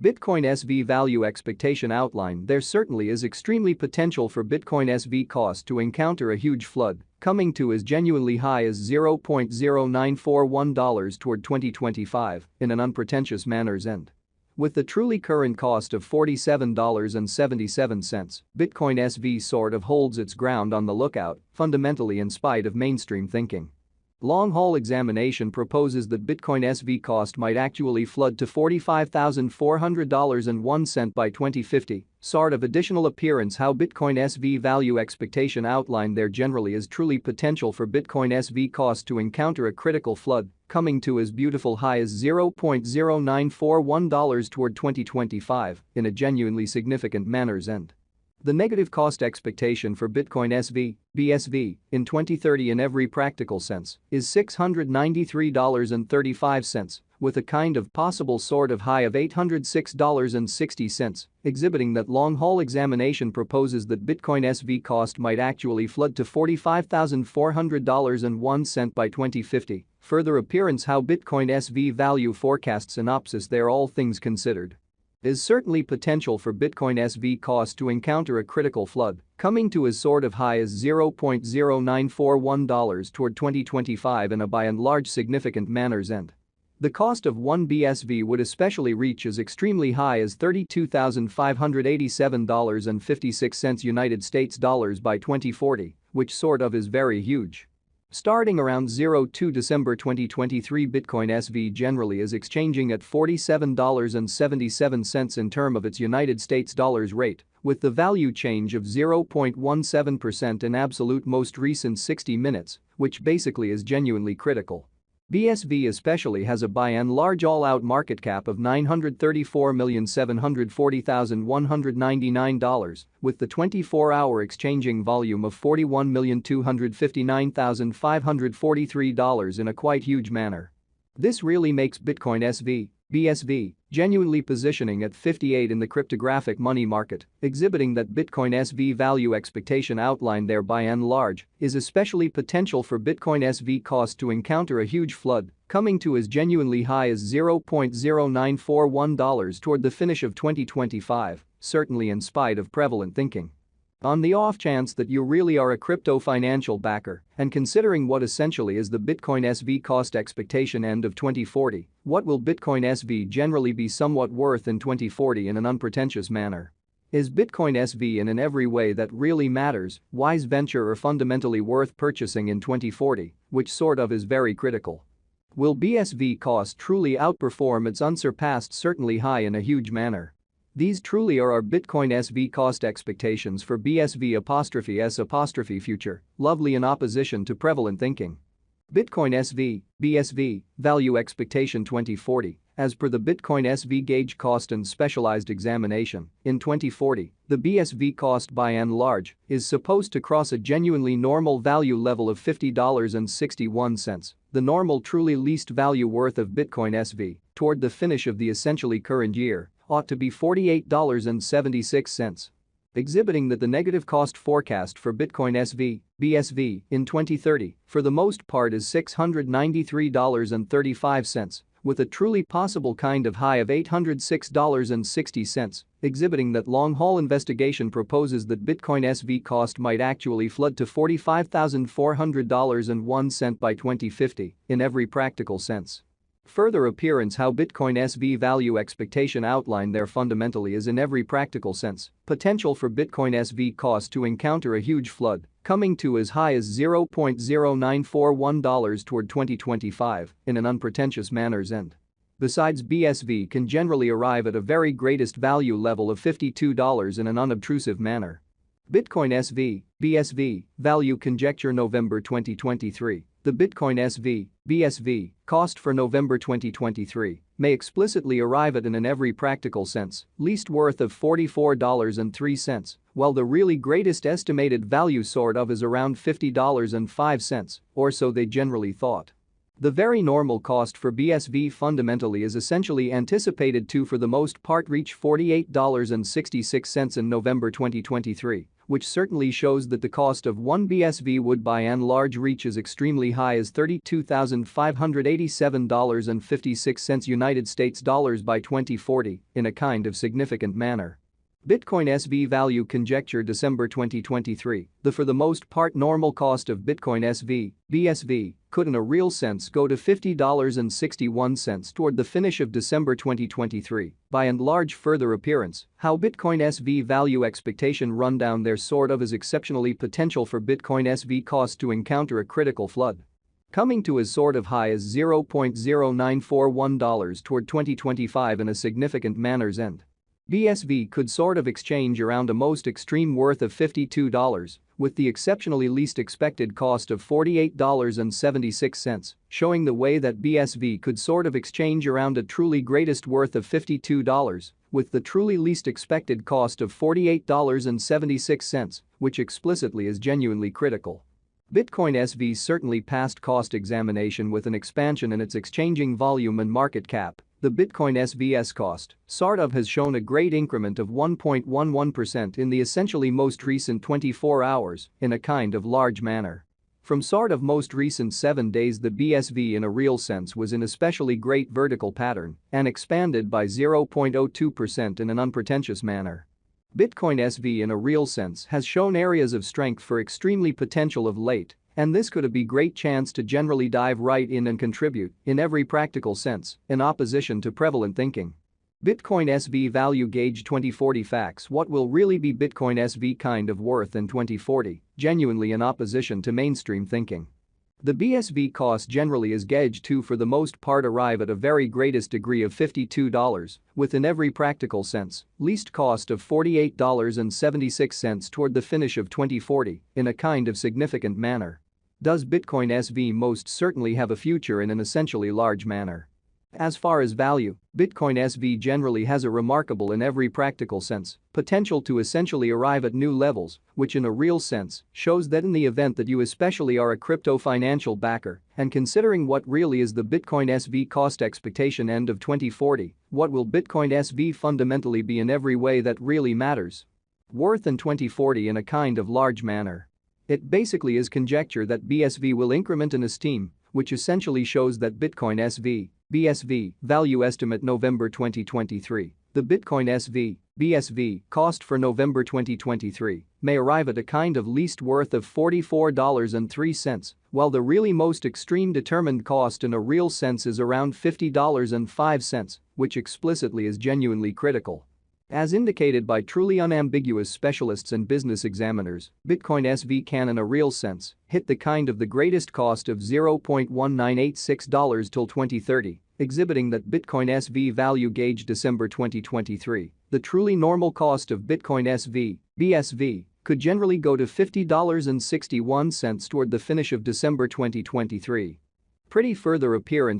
Bitcoin SV value expectation outline. There certainly is extremely potential for Bitcoin SV cost to encounter a huge flood, coming to as genuinely high as $0.0941 toward 2025 in an unpretentious manner's end. With the truly current cost of $47.77, Bitcoin SV sort of holds its ground on the lookout, fundamentally in spite of mainstream thinking. Long-haul examination proposes that Bitcoin SV cost might actually flood to $45,400.01 by 2050, sort of additional appearance how Bitcoin SV value expectation outlined there generally is truly potential for Bitcoin SV cost to encounter a critical flood, coming to as beautiful high as $0.0941 toward 2025 in a genuinely significant manner's end. The negative cost expectation for Bitcoin SV, BSV, in 2030 in every practical sense is $693.35, with a kind of possible sort of high of $806.60, exhibiting that long-haul examination proposes that Bitcoin SV cost might actually flood to $45,400.01 by 2050, further appearance how Bitcoin SV value forecast synopsis there all things considered. Is certainly potential for Bitcoin SV cost to encounter a critical flood, coming to as sort of high as $0.0941 toward 2025 in a by and large significant manner's end. The cost of 1 BSV would especially reach as extremely high as $32,587.56 United States dollars by 2040, which sort of is very huge. Starting around 02 December 2023 Bitcoin SV generally is exchanging at $47.77 in term of its United States dollars rate, with the value change of 0.17% in absolute most recent 60 minutes, which basically is genuinely critical. BSV especially has a by and large all-out market cap of $934,740,199, with the 24-hour exchanging volume of $41,259,543 in a quite huge manner. This really makes Bitcoin SV, BSV, genuinely positioning at 58 in the cryptographic money market, exhibiting that Bitcoin SV value expectation outlined there by and large is especially potential for Bitcoin SV cost to encounter a huge flood, coming to as genuinely high as $0.0941 toward the finish of 2025, certainly in spite of prevalent thinking. On the off chance that you really are a crypto financial backer and considering what essentially is the Bitcoin SV cost expectation end of 2040, what will Bitcoin SV generally be somewhat worth in 2040 in an unpretentious manner? Is Bitcoin SV in every way that really matters, wise venture or fundamentally worth purchasing in 2040, which sort of is very critical? Will BSV cost truly outperform its unsurpassed certainly high in a huge manner? These truly are our Bitcoin SV cost expectations for BSV'(S' future, lovely in opposition to prevalent thinking. Bitcoin SV, BSV, value expectation 2040, as per the Bitcoin SV gauge cost and specialized examination, in 2040, the BSV cost by and large is supposed to cross a genuinely normal value level of $50.61, the normal truly least value worth of Bitcoin SV, toward the finish of the essentially current year, ought to be $48.76. Exhibiting that the negative cost forecast for Bitcoin SV, BSV, in 2030, for the most part is $693.35, with a truly possible kind of high of $806.60, exhibiting that long-haul investigation proposes that Bitcoin SV cost might actually flood to $45,400.01 by 2050, in every practical sense. Further appearance how Bitcoin SV value expectation outlined there fundamentally is in every practical sense, potential for Bitcoin SV cost to encounter a huge flood, coming to as high as $0.0941 toward 2025 in an unpretentious manner's end. Besides, BSV can generally arrive at a very greatest value level of $52 in an unobtrusive manner. Bitcoin SV, BSV, value conjecture November 2023. The Bitcoin SV, BSV, cost for November 2023 may explicitly arrive at in every practical sense, least worth of $44.03, while the really greatest estimated value sort of is around $50.05, or so they generally thought. The very normal cost for BSV fundamentally is essentially anticipated to for the most part reach $48.66 in November 2023, which certainly shows that the cost of one BSV would by and large reach as extremely high as $32,587.56 United States dollars by 2040 in a kind of significant manner. Bitcoin SV value conjecture December 2023, the for the most part normal cost of Bitcoin SV, BSV, could in a real sense go to $50.61 toward the finish of December 2023, by and large further appearance, how Bitcoin SV value expectation rundown there sort of is exceptionally potential for Bitcoin SV cost to encounter a critical flood. Coming to as sort of high as $0.0941 toward 2025 in a significant manner's end. BSV could sort of exchange around a most extreme worth of $52, with the exceptionally least expected cost of $48.76, showing the way that BSV could sort of exchange around a truly greatest worth of $52, with the truly least expected cost of $48.76, which explicitly is genuinely critical. Bitcoin SV certainly passed cost examination with an expansion in its exchanging volume and market cap. The Bitcoin SV's cost, sort of, has shown a great increment of 1.11% in the essentially most recent 24 hours in a kind of large manner. From sort of most recent 7 days, the BSV in a real sense was in especially great vertical pattern and expanded by 0.02% in an unpretentious manner. Bitcoin SV in a real sense has shown areas of strength for extremely potential of late, and this could be great chance to generally dive right in and contribute, in every practical sense, in opposition to prevalent thinking. Bitcoin SV value gauge 2040 facts. What will really be Bitcoin SV kind of worth in 2040, genuinely in opposition to mainstream thinking? The BSV cost generally is gauged to for the most part arrive at a very greatest degree of $52, with in every practical sense, least cost of $48.76 toward the finish of 2040 in a kind of significant manner. Does Bitcoin SV most certainly have a future in an essentially large manner? As far as value, Bitcoin SV generally has a remarkable in every practical sense potential to essentially arrive at new levels, which in a real sense shows that in the event that you especially are a crypto financial backer and considering what really is the Bitcoin SV cost expectation end of 2040, what will Bitcoin SV fundamentally be in every way that really matters? Worth in 2040 in a kind of large manner. It basically is conjecture that BSV will increment in esteem, which essentially shows that Bitcoin SV, BSV, value estimate November 2023. The Bitcoin SV, BSV, cost for November 2023 may arrive at a kind of least worth of $44.03, while the really most extreme determined cost in a real sense is around $50.05, which explicitly is genuinely critical. As indicated by truly unambiguous specialists and business examiners, Bitcoin SV can in a real sense hit the kind of the greatest cost of $0.1986 till 2030, exhibiting that Bitcoin SV value gauge December 2023, the truly normal cost of Bitcoin SV, BSV, could generally go to $50.61 toward the finish of December 2023. Pretty further appearance